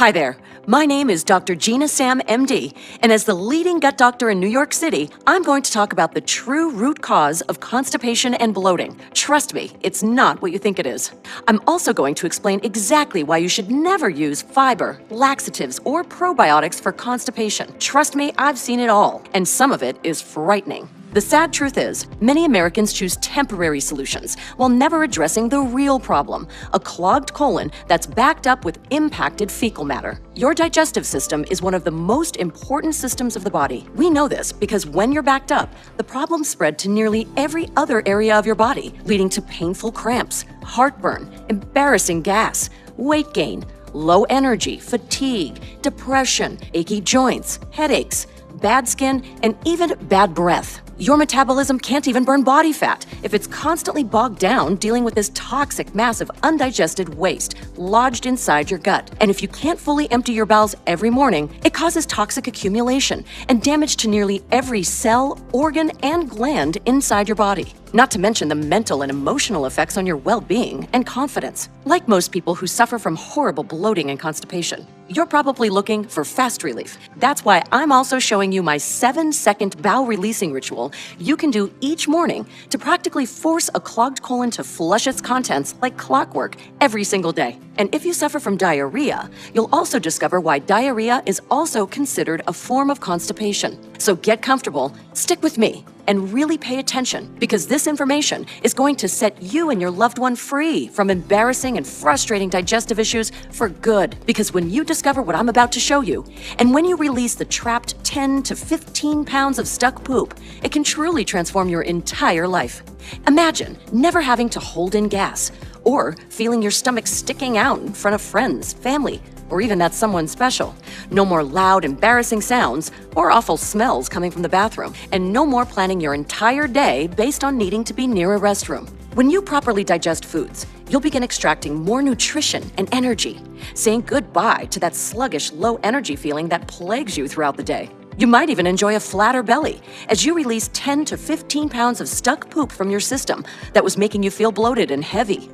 Hi there. My name is Dr. Gina Sam, MD, and as the leading gut doctor in New York City, I'm going to talk about the true root cause of constipation and bloating. Trust me, it's not what you think it is. I'm also going to explain exactly why you should never use fiber, laxatives, or probiotics for constipation. Trust me, I've seen it all, and some of it is frightening. The sad truth is, many Americans choose temporary solutions while never addressing the real problem, a clogged colon that's backed up with impacted fecal matter. Your digestive system is one of the most important systems of the body. We know this because when you're backed up, the problems spread to nearly every other area of your body, leading to painful cramps, heartburn, embarrassing gas, weight gain, low energy, fatigue, depression, achy joints, headaches, bad skin, and even bad breath. Your metabolism can't even burn body fat if it's constantly bogged down dealing with this toxic mass of undigested waste lodged inside your gut. And if you can't fully empty your bowels every morning, it causes toxic accumulation and damage to nearly every cell, organ, and gland inside your body. Not to mention the mental and emotional effects on your well-being and confidence. Like most people who suffer from horrible bloating and constipation, you're probably looking for fast relief. That's why I'm also showing you my 7-second bowel releasing ritual you can do each morning to practically force a clogged colon to flush its contents like clockwork every single day. And if you suffer from diarrhea, you'll also discover why diarrhea is also considered a form of constipation. So get comfortable, stick with me, and really pay attention, because this information is going to set you and your loved one free from embarrassing and frustrating digestive issues for good. Because when you discover what I'm about to show you, and when you release the trapped 10 to 15 pounds of stuck poop, it can truly transform your entire life. Imagine never having to hold in gas, or feeling your stomach sticking out in front of friends, family, or even that someone special. No more loud, embarrassing sounds or awful smells coming from the bathroom, and no more planning your entire day based on needing to be near a restroom. When you properly digest foods, you'll begin extracting more nutrition and energy, saying goodbye to that sluggish, low energy feeling that plagues you throughout the day. You might even enjoy a flatter belly as you release 10 to 15 pounds of stuck poop from your system that was making you feel bloated and heavy.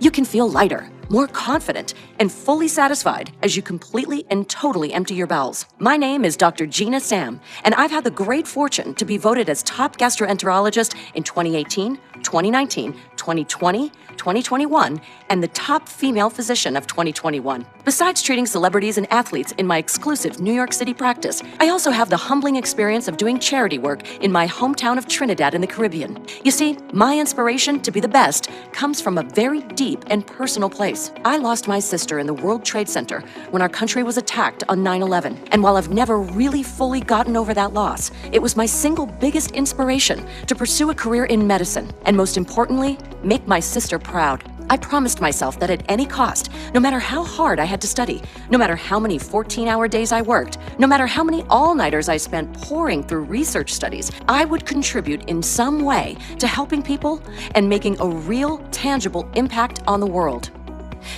You can feel lighter, more confident, and fully satisfied as you completely and totally empty your bowels. My name is Dr. Gina Sam, and I've had the great fortune to be voted as top gastroenterologist in 2018, 2019, 2020, 2021, and the top female physician of 2021. Besides treating celebrities and athletes in my exclusive New York City practice, I also have the humbling experience of doing charity work in my hometown of Trinidad in the Caribbean. You see, my inspiration to be the best comes from a very deep and personal place. I lost my sister in the World Trade Center when our country was attacked on 9/11. And while I've never really fully gotten over that loss, it was my single biggest inspiration to pursue a career in medicine, and most importantly, make my sister proud. I promised myself that at any cost, no matter how hard I had to study, no matter how many 14-hour days I worked, no matter how many all-nighters I spent pouring through research studies, I would contribute in some way to helping people and making a real, tangible impact on the world.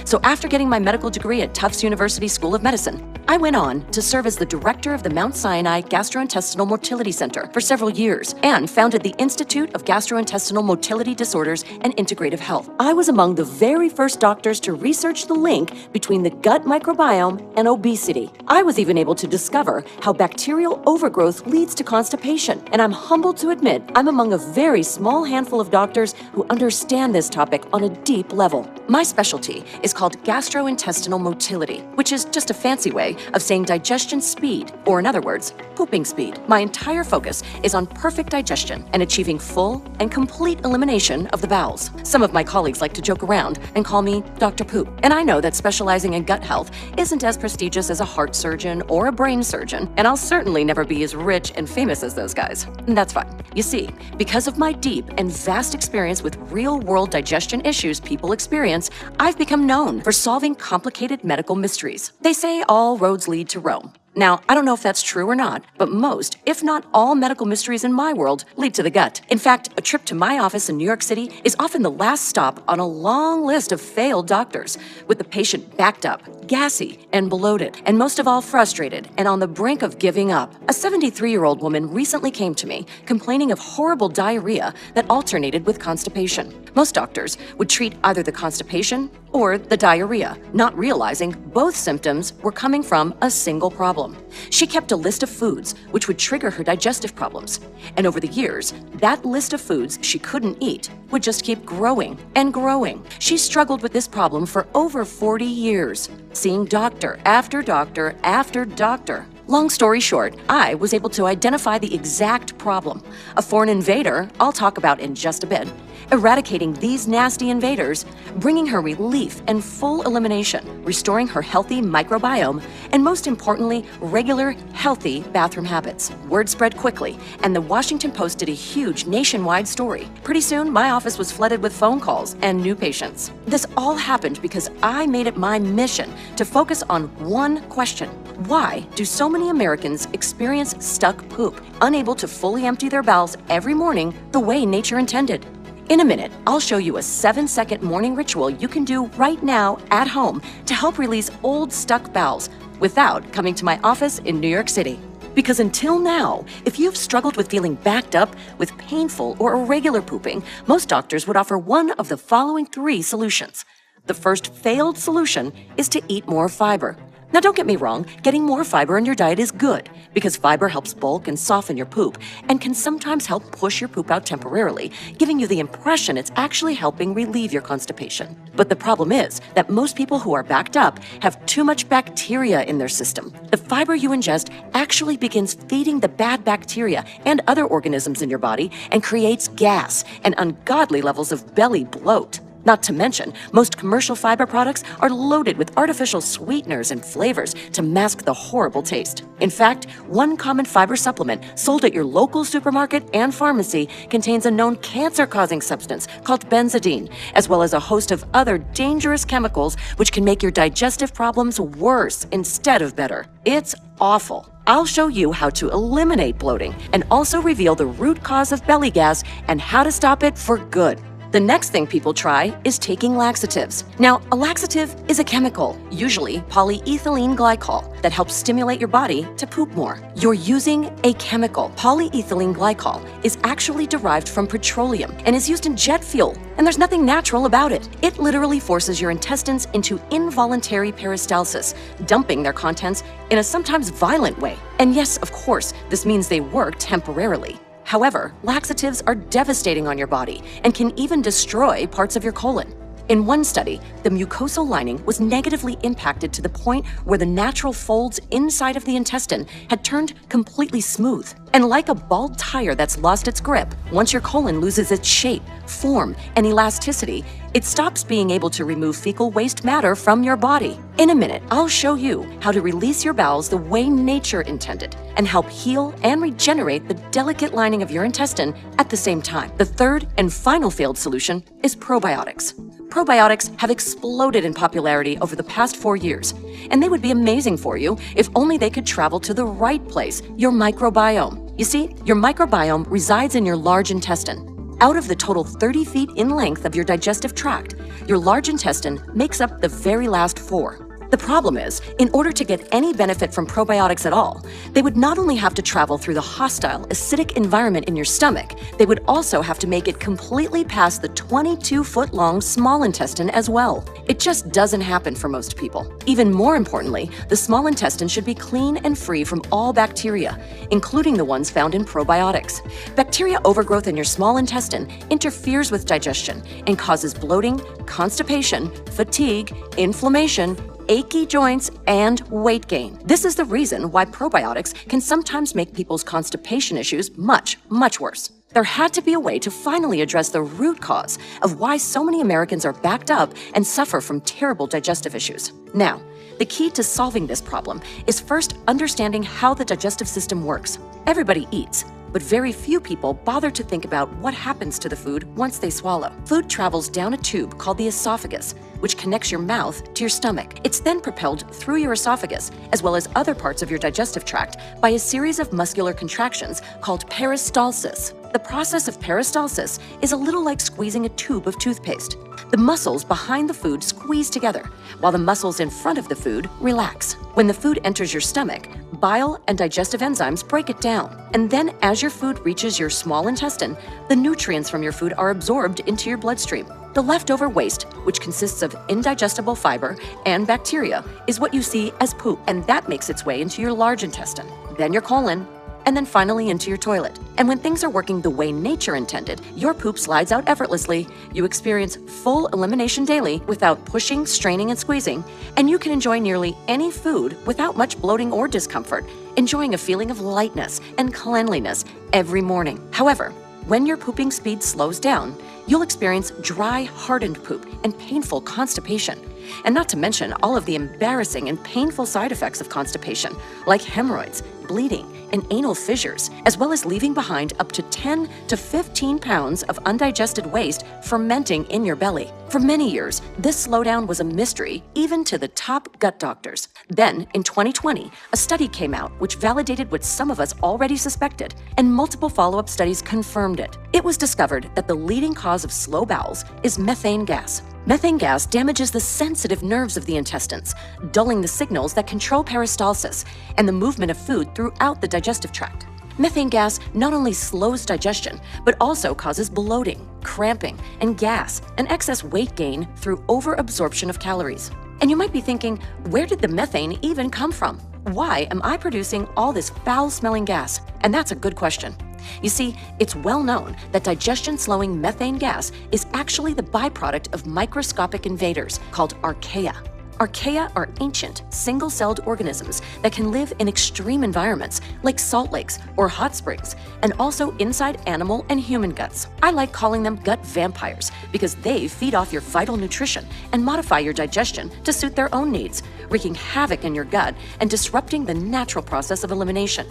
So after getting my medical degree at Tufts University School of Medicine, I went on to serve as the director of the Mount Sinai Gastrointestinal Motility Center for several years and founded the Institute of Gastrointestinal Motility Disorders and Integrative Health. I was among the very first doctors to research the link between the gut microbiome and obesity. I was even able to discover how bacterial overgrowth leads to constipation, and I'm humbled to admit I'm among a very small handful of doctors who understand this topic on a deep level. My specialty is called gastrointestinal motility, which is just a fancy way of saying digestion speed, or in other words, pooping speed. My entire focus is on perfect digestion and achieving full and complete elimination of the bowels. Some of my colleagues like to joke around and call me Dr. Poop, and I know that specializing in gut health isn't as prestigious as a heart surgeon or a brain surgeon, and I'll certainly never be as rich and famous as those guys. And that's fine. You see, because of my deep and vast experience with real-world digestion issues people experience, I've become known for solving complicated medical mysteries. They say all roads lead to Rome. Now, I don't know if that's true or not, but most, if not all, medical mysteries in my world lead to the gut. In fact, a trip to my office in New York City is often the last stop on a long list of failed doctors, with the patient backed up, gassy, and bloated, and most of all frustrated and on the brink of giving up. A 73-year-old woman recently came to me complaining of horrible diarrhea that alternated with constipation. Most doctors would treat either the constipation or the diarrhea, not realizing both symptoms were coming from a single problem. She kept a list of foods which would trigger her digestive problems. And over the years, that list of foods she couldn't eat would just keep growing and growing. She struggled with this problem for over 40 years, seeing doctor after doctor after doctor. Long story short, I was able to identify the exact problem, a foreign invader I'll talk about in just a bit, eradicating these nasty invaders, bringing her relief and full elimination, restoring her healthy microbiome, and most importantly, regular, healthy bathroom habits. Word spread quickly, and the Washington Post did a huge nationwide story. Pretty soon, my office was flooded with phone calls and new patients. This all happened because I made it my mission to focus on one question. Why do so many Americans experience stuck poop, unable to fully empty their bowels every morning the way nature intended? In a minute, I'll show you a 7-second morning ritual you can do right now at home to help release old stuck bowels without coming to my office in New York City. Because until now, if you've struggled with feeling backed up with painful or irregular pooping, most doctors would offer one of the following 3 solutions. The first failed solution is to eat more fiber. Now, don't get me wrong, getting more fiber in your diet is good because fiber helps bulk and soften your poop and can sometimes help push your poop out temporarily, giving you the impression it's actually helping relieve your constipation. But the problem is that most people who are backed up have too much bacteria in their system. The fiber you ingest actually begins feeding the bad bacteria and other organisms in your body and creates gas and ungodly levels of belly bloat. Not to mention, most commercial fiber products are loaded with artificial sweeteners and flavors to mask the horrible taste. In fact, one common fiber supplement sold at your local supermarket and pharmacy contains a known cancer-causing substance called benzidine, as well as a host of other dangerous chemicals which can make your digestive problems worse instead of better. It's awful. I'll show you how to eliminate bloating and also reveal the root cause of belly gas and how to stop it for good. The next thing people try is taking laxatives. Now, a laxative is a chemical, usually polyethylene glycol, that helps stimulate your body to poop more. You're using a chemical. Polyethylene glycol is actually derived from petroleum and is used in jet fuel, and there's nothing natural about it. It literally forces your intestines into involuntary peristalsis, dumping their contents in a sometimes violent way. And yes, of course, this means they work temporarily. However, laxatives are devastating on your body and can even destroy parts of your colon. In one study, the mucosal lining was negatively impacted to the point where the natural folds inside of the intestine had turned completely smooth. And like a bald tire that's lost its grip, once your colon loses its shape, form, and elasticity, it stops being able to remove fecal waste matter from your body. In a minute, I'll show you how to release your bowels the way nature intended and help heal and regenerate the delicate lining of your intestine at the same time. The third and final failed solution is probiotics. Probiotics have exploded in popularity over the past 4 years, and they would be amazing for you if only they could travel to the right place, your microbiome. You see, your microbiome resides in your large intestine. Out of the total 30 feet in length of your digestive tract, your large intestine makes up the very last 4. The problem is, in order to get any benefit from probiotics at all, they would not only have to travel through the hostile, acidic environment in your stomach, they would also have to make it completely past the 22-foot-long small intestine as well. It just doesn't happen for most people. Even more importantly, the small intestine should be clean and free from all bacteria, including the ones found in probiotics. Bacteria overgrowth in your small intestine interferes with digestion and causes bloating, constipation, fatigue, inflammation, achy joints, and weight gain. This is the reason why probiotics can sometimes make people's constipation issues much, much worse. There had to be a way to finally address the root cause of why so many Americans are backed up and suffer from terrible digestive issues. Now, the key to solving this problem is first understanding how the digestive system works. Everybody eats, but very few people bother to think about what happens to the food once they swallow. Food travels down a tube called the esophagus, which connects your mouth to your stomach. It's then propelled through your esophagus, as well as other parts of your digestive tract, by a series of muscular contractions called peristalsis. The process of peristalsis is a little like squeezing a tube of toothpaste. The muscles behind the food squeeze together, while the muscles in front of the food relax. When the food enters your stomach, bile and digestive enzymes break it down. And then as your food reaches your small intestine, the nutrients from your food are absorbed into your bloodstream. The leftover waste, which consists of indigestible fiber and bacteria, is what you see as poop, and that makes its way into your large intestine, then your colon, and then finally into your toilet. And when things are working the way nature intended, your poop slides out effortlessly, you experience full elimination daily without pushing, straining, and squeezing, and you can enjoy nearly any food without much bloating or discomfort, enjoying a feeling of lightness and cleanliness every morning. However, when your pooping speed slows down, you'll experience dry, hardened poop and painful constipation. And not to mention all of the embarrassing and painful side effects of constipation, like hemorrhoids, bleeding, and anal fissures, as well as leaving behind up to 10 to 15 pounds of undigested waste fermenting in your belly. For many years, this slowdown was a mystery even to the top gut doctors. Then, in 2020, a study came out which validated what some of us already suspected, and multiple follow-up studies confirmed it. It was discovered that the leading cause of slow bowels is methane gas. Methane gas damages the sensitive nerves of the intestines, dulling the signals that control peristalsis and the movement of food throughout the digestive tract. Methane gas not only slows digestion, but also causes bloating, cramping, and gas, and excess weight gain through overabsorption of calories. And you might be thinking, where did the methane even come from? Why am I producing all this foul-smelling gas? And that's a good question. You see, it's well known that digestion-slowing methane gas is actually the byproduct of microscopic invaders called archaea. Archaea are ancient, single-celled organisms that can live in extreme environments like salt lakes or hot springs, and also inside animal and human guts. I like calling them gut vampires because they feed off your vital nutrition and modify your digestion to suit their own needs, wreaking havoc in your gut and disrupting the natural process of elimination.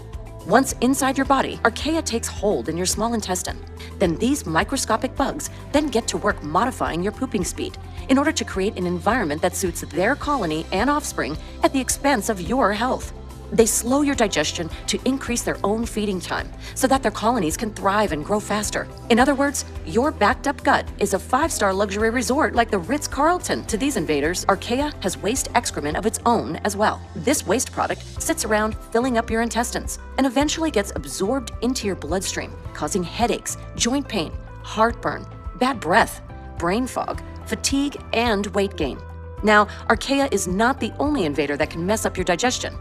Once inside your body, archaea takes hold in your small intestine. Then these microscopic bugs then get to work modifying your pooping speed in order to create an environment that suits their colony and offspring at the expense of your health. They slow your digestion to increase their own feeding time so that their colonies can thrive and grow faster. In other words, your backed up gut is a 5-star luxury resort like the Ritz-Carlton. To these invaders, archaea has waste excrement of its own as well. This waste product sits around filling up your intestines and eventually gets absorbed into your bloodstream, causing headaches, joint pain, heartburn, bad breath, brain fog, fatigue, and weight gain. Now, archaea is not the only invader that can mess up your digestion.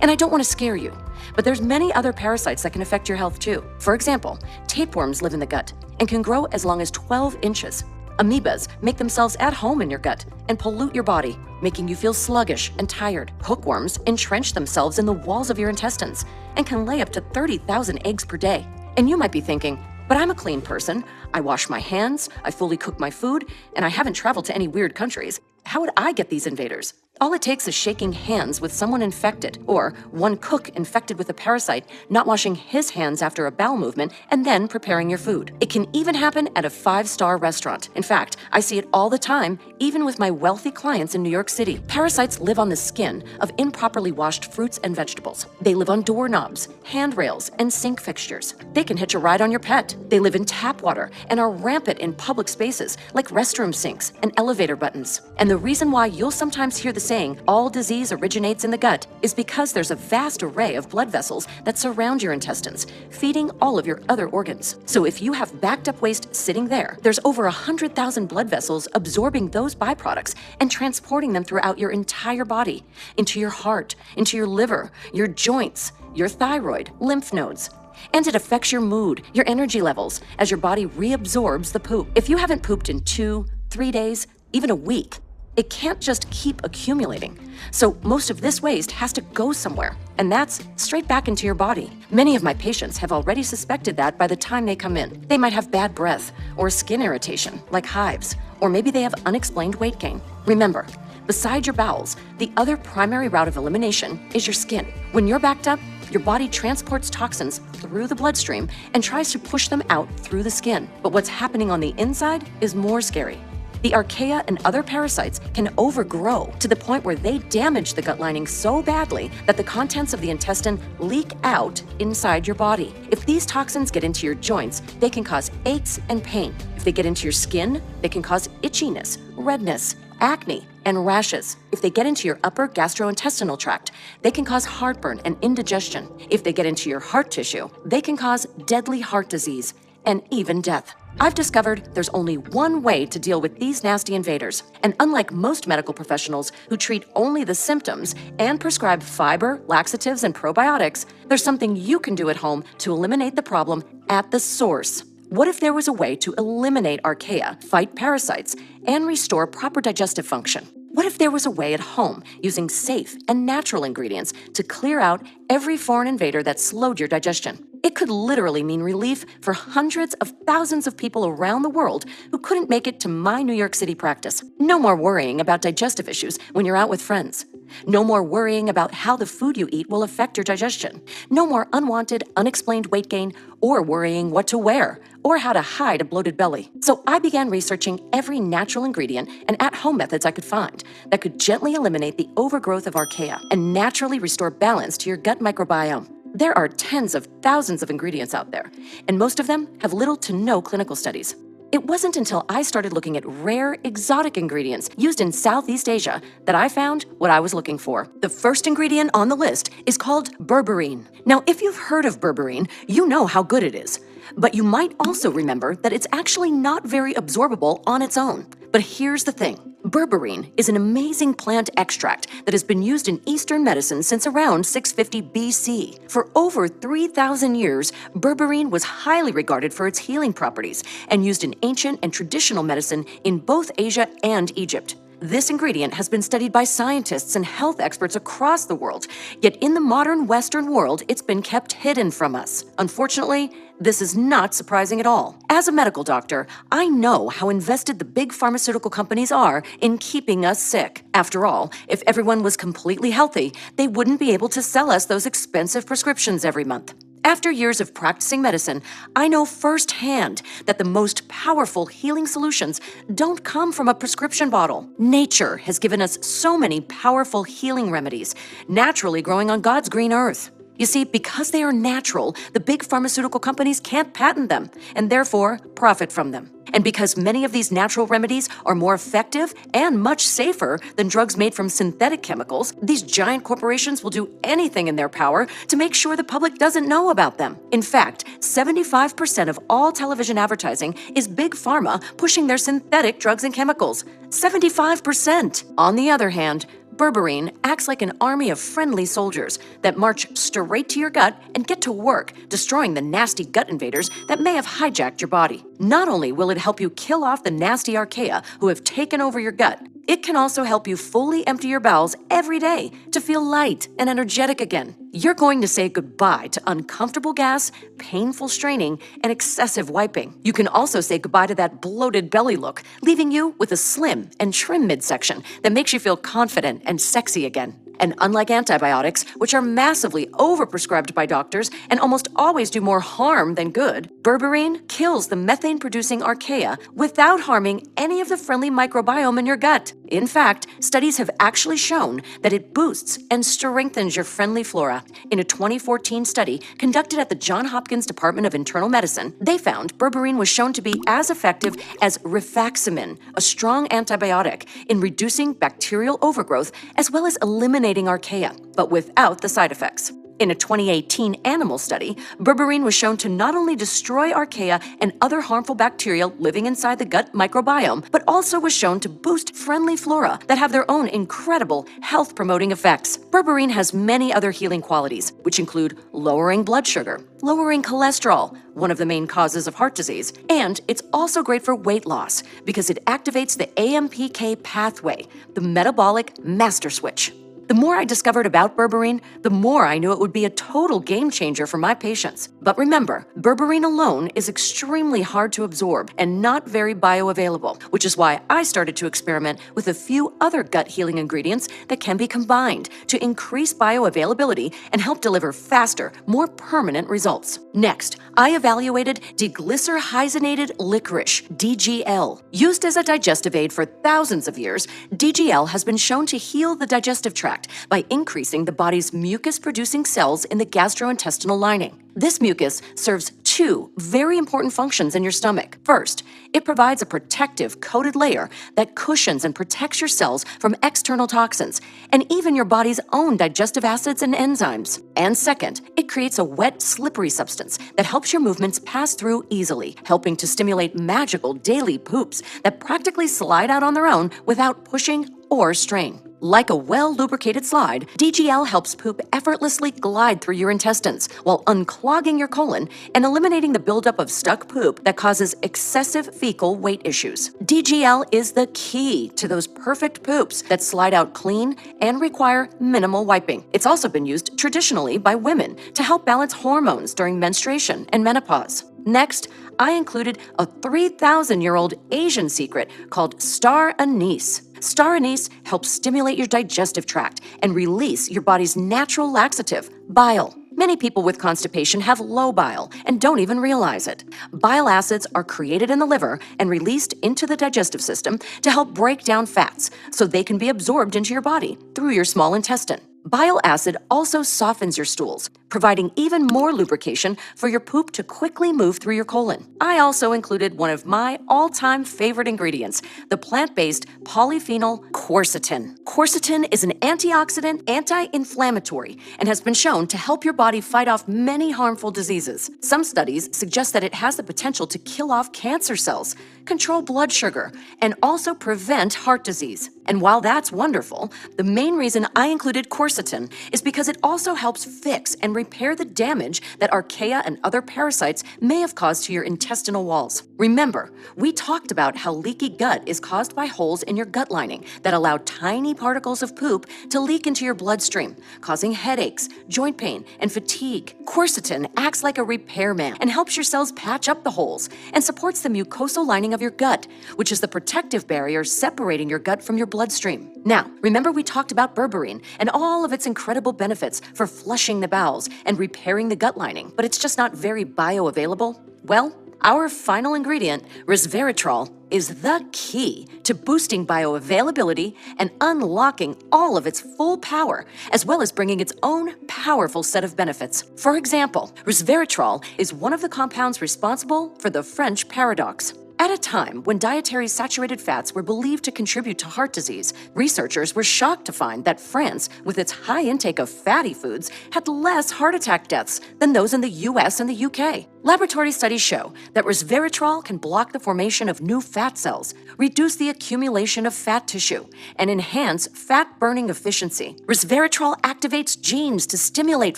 And I don't want to scare you, but there's many other parasites that can affect your health too. For example, tapeworms live in the gut and can grow as long as 12 inches. Amoebas make themselves at home in your gut and pollute your body, making you feel sluggish and tired. Hookworms entrench themselves in the walls of your intestines and can lay up to 30,000 eggs per day. And you might be thinking, but I'm a clean person. I wash my hands, I fully cook my food, and I haven't traveled to any weird countries. How would I get these invaders? All it takes is shaking hands with someone infected, or one cook infected with a parasite not washing his hands after a bowel movement and then preparing your food. It can even happen at a 5-star restaurant. In fact, I see it all the time, even with my wealthy clients in New York City. Parasites live on the skin of improperly washed fruits and vegetables. They live on doorknobs, handrails, and sink fixtures. They can hitch a ride on your pet. They live in tap water and are rampant in public spaces like restroom sinks and elevator buttons. And the reason why you'll sometimes hear the saying, all disease originates in the gut, is because there's a vast array of blood vessels that surround your intestines, feeding all of your other organs. So if you have backed up waste sitting there, there's over 100,000 blood vessels absorbing those byproducts and transporting them throughout your entire body, into your heart, into your liver, your joints, your thyroid, lymph nodes. And it affects your mood, your energy levels, as your body reabsorbs the poop. If you haven't pooped in 2, 3 days, even a week, it can't just keep accumulating. So most of this waste has to go somewhere, and that's straight back into your body. Many of my patients have already suspected that by the time they come in. They might have bad breath or skin irritation, like hives, or maybe they have unexplained weight gain. Remember, beside your bowels, the other primary route of elimination is your skin. When you're backed up, your body transports toxins through the bloodstream and tries to push them out through the skin. But what's happening on the inside is more scary. The archaea and other parasites can overgrow to the point where they damage the gut lining so badly that the contents of the intestine leak out inside your body. If these toxins get into your joints, they can cause aches and pain. If they get into your skin, they can cause itchiness, redness, acne, and rashes. If they get into your upper gastrointestinal tract, they can cause heartburn and indigestion. If they get into your heart tissue, they can cause deadly heart disease and even death. I've discovered there's only one way to deal with these nasty invaders. And unlike most medical professionals who treat only the symptoms and prescribe fiber, laxatives, and probiotics, there's something you can do at home to eliminate the problem at the source. What if there was a way to eliminate archaea, fight parasites, and restore proper digestive function? What if there was a way at home, using safe and natural ingredients, to clear out every foreign invader that slowed your digestion? It could literally mean relief for hundreds of thousands of people around the world who couldn't make it to my New York City practice. No more worrying about digestive issues when you're out with friends. No more worrying about how the food you eat will affect your digestion. No more unwanted, unexplained weight gain, or worrying what to wear, or how to hide a bloated belly. So I began researching every natural ingredient and at-home methods I could find that could gently eliminate the overgrowth of archaea and naturally restore balance to your gut microbiome. There are tens of thousands of ingredients out there, and most of them have little to no clinical studies. It wasn't until I started looking at rare, exotic ingredients used in Southeast Asia that I found what I was looking for. The first ingredient on the list is called berberine. Now, if you've heard of berberine, you know how good it is. But you might also remember that it's actually not very absorbable on its own. But here's the thing. Berberine is an amazing plant extract that has been used in Eastern medicine since around 650 BC. For over 3,000 years, berberine was highly regarded for its healing properties and used in ancient and traditional medicine in both Asia and Egypt. This ingredient has been studied by scientists and health experts across the world, yet in the modern Western world, it's been kept hidden from us. Unfortunately, this is not surprising at all. As a medical doctor, I know how invested the big pharmaceutical companies are in keeping us sick. After all, if everyone was completely healthy, they wouldn't be able to sell us those expensive prescriptions every month. After years of practicing medicine, I know firsthand that the most powerful healing solutions don't come from a prescription bottle. Nature has given us so many powerful healing remedies, naturally growing on God's green earth. You see, because they are natural, the big pharmaceutical companies can't patent them and therefore profit from them. And because many of these natural remedies are more effective and much safer than drugs made from synthetic chemicals, these giant corporations will do anything in their power to make sure the public doesn't know about them. In fact, 75% of all television advertising is big pharma pushing their synthetic drugs and chemicals. 75%! On the other hand, berberine acts like an army of friendly soldiers that march straight to your gut and get to work, destroying the nasty gut invaders that may have hijacked your body. Not only will it help you kill off the nasty archaea who have taken over your gut, it can also help you fully empty your bowels every day to feel light and energetic again. You're going to say goodbye to uncomfortable gas, painful straining, and excessive wiping. You can also say goodbye to that bloated belly look, leaving you with a slim and trim midsection that makes you feel confident and sexy again. And unlike antibiotics, which are massively overprescribed by doctors and almost always do more harm than good, berberine kills the methane-producing archaea without harming any of the friendly microbiome in your gut. In fact, studies have actually shown that it boosts and strengthens your friendly flora. In a 2014 study conducted at the Johns Hopkins Department of Internal Medicine, they found berberine was shown to be as effective as rifaximin, a strong antibiotic, in reducing bacterial overgrowth as well as eliminating archaea, but without the side effects. In a 2018 animal study, berberine was shown to not only destroy archaea and other harmful bacteria living inside the gut microbiome, but also was shown to boost friendly flora that have their own incredible health-promoting effects. Berberine has many other healing qualities, which include lowering blood sugar, lowering cholesterol, one of the main causes of heart disease, and it's also great for weight loss because it activates the AMPK pathway, the metabolic master switch. The more I discovered about berberine, the more I knew it would be a total game changer for my patients. But remember, berberine alone is extremely hard to absorb and not very bioavailable, which is why I started to experiment with a few other gut healing ingredients that can be combined to increase bioavailability and help deliver faster, more permanent results. Next, I evaluated deglycyrrhizated licorice, DGL. Used as a digestive aid for thousands of years, DGL has been shown to heal the digestive tract by increasing the body's mucus-producing cells in the gastrointestinal lining. This mucus serves two very important functions in your stomach. First, it provides a protective coated layer that cushions and protects your cells from external toxins and even your body's own digestive acids and enzymes. And second, it creates a wet, slippery substance that helps your movements pass through easily, helping to stimulate magical daily poops that practically slide out on their own without pushing or strain. Like a well-lubricated slide, DGL helps poop effortlessly glide through your intestines while unclogging your colon and eliminating the buildup of stuck poop that causes excessive fecal weight issues. DGL is the key to those perfect poops that slide out clean and require minimal wiping. It's also been used traditionally by women to help balance hormones during menstruation and menopause. Next, I included a 3,000-year-old Asian secret called star anise. Star anise helps stimulate your digestive tract and release your body's natural laxative, bile. Many people with constipation have low bile and don't even realize it. Bile acids are created in the liver and released into the digestive system to help break down fats so they can be absorbed into your body through your small intestine. Bile acid also softens your stools, providing even more lubrication for your poop to quickly move through your colon. I also included one of my all-time favorite ingredients, the plant-based polyphenol quercetin. Quercetin is an antioxidant, anti-inflammatory, and has been shown to help your body fight off many harmful diseases. Some studies suggest that it has the potential to kill off cancer cells, control blood sugar, and also prevent heart disease. And while that's wonderful, the main reason I included quercetin is because it also helps fix and repair the damage that archaea and other parasites may have caused to your intestinal walls. Remember, we talked about how leaky gut is caused by holes in your gut lining that allow tiny particles of poop to leak into your bloodstream, causing headaches, joint pain, and fatigue. Quercetin acts like a repairman and helps your cells patch up the holes and supports the mucosal lining of your gut, which is the protective barrier separating your gut from your bloodstream. Now, remember we talked about berberine and all of its incredible benefits for flushing the bowels and repairing the gut lining, but it's just not very bioavailable? Well, our final ingredient, resveratrol, is the key to boosting bioavailability and unlocking all of its full power, as well as bringing its own powerful set of benefits. For example, resveratrol is one of the compounds responsible for the French paradox. At a time when dietary saturated fats were believed to contribute to heart disease, researchers were shocked to find that France, with its high intake of fatty foods, had less heart attack deaths than those in the US and the UK. Laboratory studies show that resveratrol can block the formation of new fat cells, reduce the accumulation of fat tissue, and enhance fat burning efficiency. Resveratrol activates genes to stimulate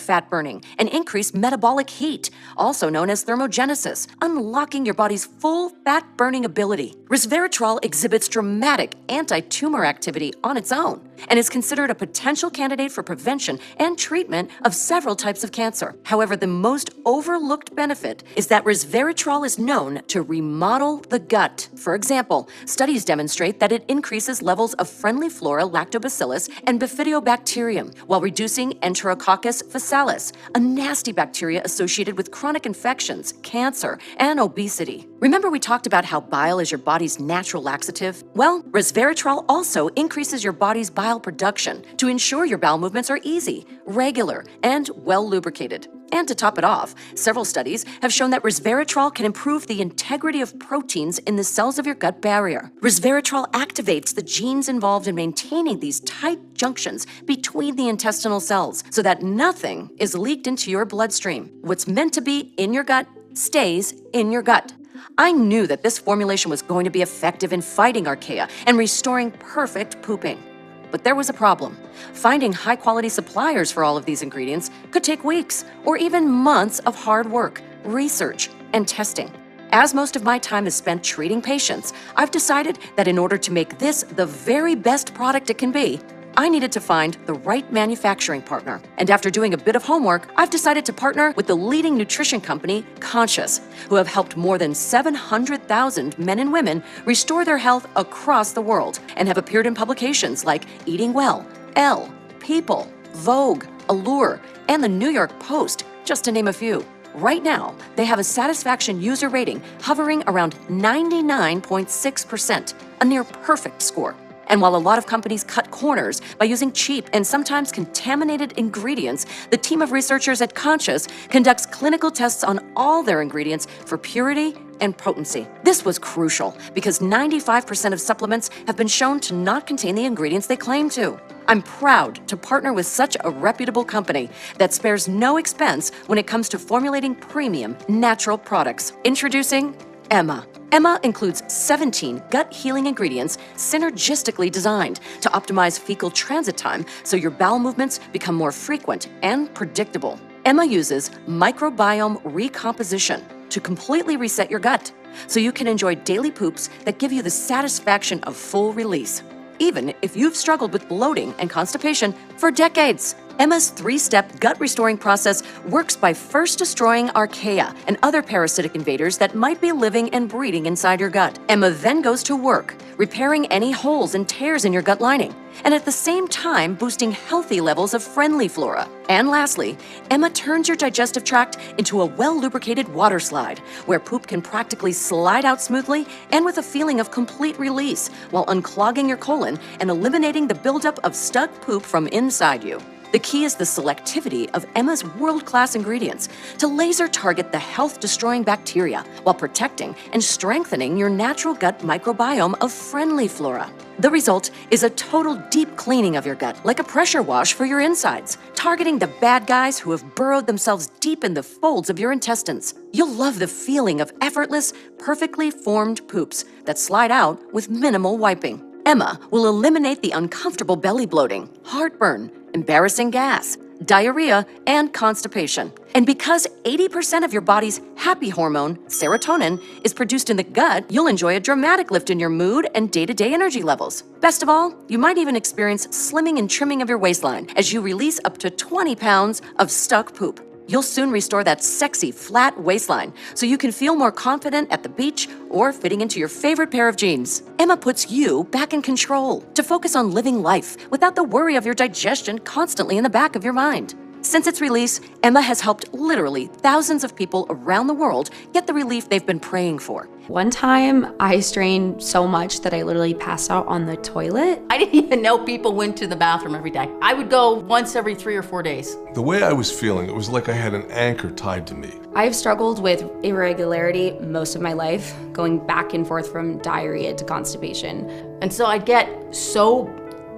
fat burning and increase metabolic heat, also known as thermogenesis, unlocking your body's full fat burning ability. Resveratrol exhibits dramatic anti-tumor activity on its own and is considered a potential candidate for prevention and treatment of several types of cancer. However, the most overlooked benefit is that resveratrol is known to remodel the gut. For example, studies demonstrate that it increases levels of friendly flora lactobacillus and bifidobacterium while reducing Enterococcus faecalis, a nasty bacteria associated with chronic infections, cancer, and obesity. Remember we talked about how bile is your body's natural laxative? Well, resveratrol also increases your body's bile production to ensure your bowel movements are easy, regular, and well lubricated. And to top it off, several studies have shown that resveratrol can improve the integrity of proteins in the cells of your gut barrier. Resveratrol activates the genes involved in maintaining these tight junctions between the intestinal cells so that nothing is leaked into your bloodstream. What's meant to be in your gut stays in your gut. I knew that this formulation was going to be effective in fighting archaea and restoring perfect pooping. But there was a problem. Finding high-quality suppliers for all of these ingredients could take weeks or even months of hard work, research, and testing. As most of my time is spent treating patients, I've decided that in order to make this the very best product it can be, I needed to find the right manufacturing partner. And after doing a bit of homework, I've decided to partner with the leading nutrition company, Conscious, who have helped more than 700,000 men and women restore their health across the world and have appeared in publications like Eating Well, Elle, People, Vogue, Allure, and the New York Post, just to name a few. Right now, they have a satisfaction user rating hovering around 99.6%, a near perfect score. And while a lot of companies cut corners by using cheap and sometimes contaminated ingredients, the team of researchers at Conscious conducts clinical tests on all their ingredients for purity and potency. This was crucial because 95% of supplements have been shown to not contain the ingredients they claim to. I'm proud to partner with such a reputable company that spares no expense when it comes to formulating premium natural products. Introducing Emma. Emma includes 17 gut-healing ingredients synergistically designed to optimize fecal transit time so your bowel movements become more frequent and predictable. Emma uses microbiome recomposition to completely reset your gut so you can enjoy daily poops that give you the satisfaction of full release, even if you've struggled with bloating and constipation for decades. Emma's 3-step gut-restoring process works by first destroying archaea and other parasitic invaders that might be living and breeding inside your gut. Emma then goes to work, repairing any holes and tears in your gut lining, and at the same time boosting healthy levels of friendly flora. And lastly, Emma turns your digestive tract into a well-lubricated water slide, where poop can practically slide out smoothly and with a feeling of complete release, while unclogging your colon and eliminating the buildup of stuck poop from inside you. The key is the selectivity of Emma's world-class ingredients to laser target the health-destroying bacteria while protecting and strengthening your natural gut microbiome of friendly flora. The result is a total deep cleaning of your gut, like a pressure wash for your insides, targeting the bad guys who have burrowed themselves deep in the folds of your intestines. You'll love the feeling of effortless, perfectly formed poops that slide out with minimal wiping. Emma will eliminate the uncomfortable belly bloating, heartburn, embarrassing gas, diarrhea, and constipation. And because 80% of your body's happy hormone, serotonin, is produced in the gut, you'll enjoy a dramatic lift in your mood and day-to-day energy levels. Best of all, you might even experience slimming and trimming of your waistline as you release up to 20 pounds of stuck poop. You'll soon restore that sexy, flat waistline so you can feel more confident at the beach or fitting into your favorite pair of jeans. Emma puts you back in control to focus on living life without the worry of your digestion constantly in the back of your mind. Since its release, Emma has helped literally thousands of people around the world get the relief they've been praying for. One time, I strained so much that I literally passed out on the toilet. I didn't even know people went to the bathroom every day. I would go once every 3 or 4 days. The way I was feeling, it was like I had an anchor tied to me. I've struggled with irregularity most of my life, going back and forth from diarrhea to constipation. And so I'd get so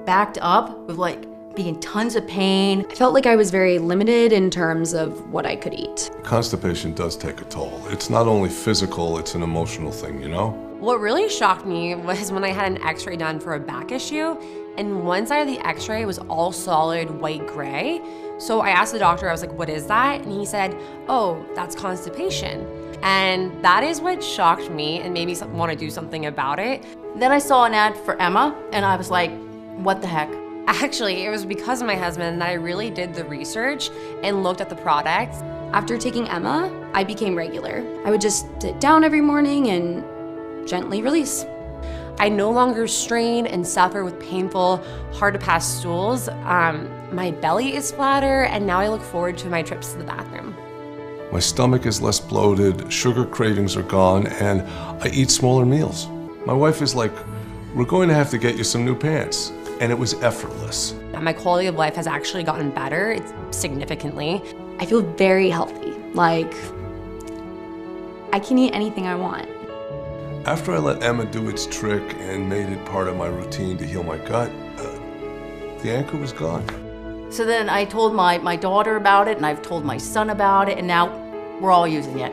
backed up with being in tons of pain. I felt like I was very limited in terms of what I could eat. Constipation does take a toll. It's not only physical, it's an emotional thing, you know? What really shocked me was when I had an x-ray done for a back issue, and one side of the x-ray was all solid white gray. So I asked the doctor, I was like, what is that? And he said, oh, that's constipation. And that is what shocked me and made me want to do something about it. Then I saw an ad for Emma, and I was like, what the heck? Actually, it was because of my husband that I really did the research and looked at the products. After taking Emma, I became regular. I would just sit down every morning and gently release. I no longer strain and suffer with painful, hard to pass stools. My belly is flatter, and now I look forward to my trips to the bathroom. My stomach is less bloated, sugar cravings are gone, and I eat smaller meals. My wife is like, we're going to have to get you some new pants. And it was effortless. My quality of life has actually gotten better, significantly. I feel very healthy. Like, I can eat anything I want. After I let Emma do its trick and made it part of my routine to heal my gut, the anchor was gone. So then I told my daughter about it, and I've told my son about it, and now we're all using it.